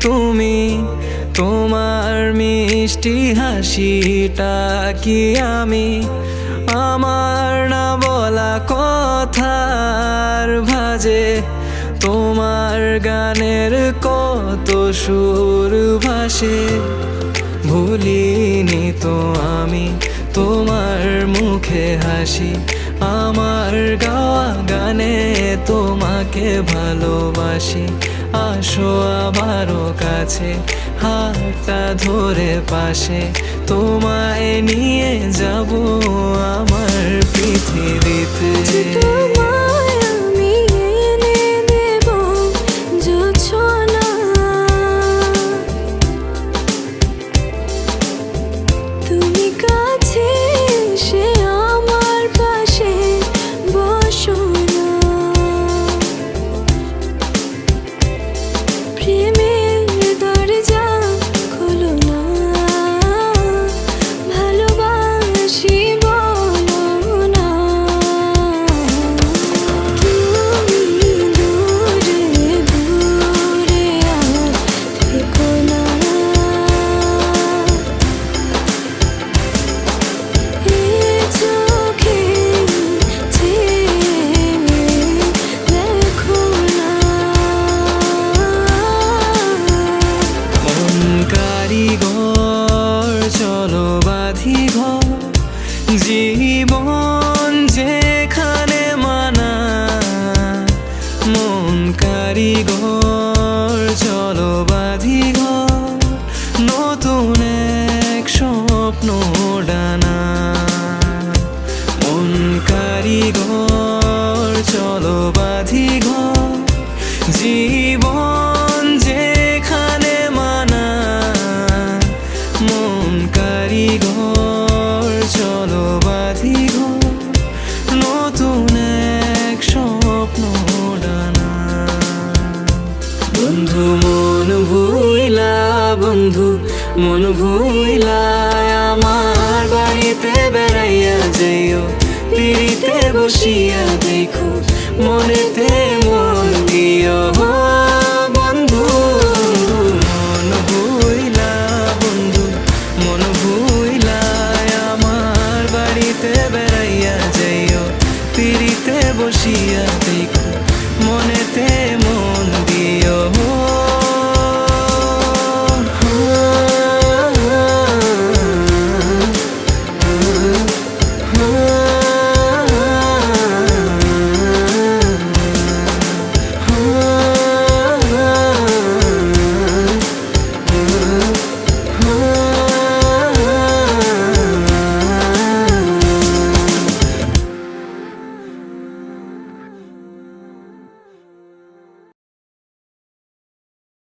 তুমি, তোমার মিষ্টি হাসিটা কি আমি আমার না বলা কথার ভাজে। তোমার গানের কত সুর ভাসে, ভুলিনি তো আমি তোমার মুখে হাসি। আমার গাওয়া গানে তোমাকে ভালোবাসি। আসো আবারও কাছে, হাতটা ধরে পাশে, তোমায় নিয়ে যাব আমার পৃথিবীতে। চলো বাঁধি ঘর, জীবন যেখানে মানা। মন কারিগর চলো বাঁধি ঘর, নতুন এক স্বপ্ন ডানা। মন কারিগর চলো বাঁধি ঘর, জীবন যেখানে মানা। মন কারিগর চলো বাঁধি ঘর, নতুন এক স্বপ্ন ডানা। বন্ধু মন ভুইলা, বন্ধু মন ভুইলা, আমার বাড়িতে বেড়াইয়া যাইও। পিড়িতে বসিয়া দেখো, মনেতে মন দিও। বন্ধু মন ভুইলা, বন্ধু মন ভুইলা, আমার বাড়িতে বেড়াইয়া যাইও। পিড়িতে বসিয়া দেখো, মনেতে মন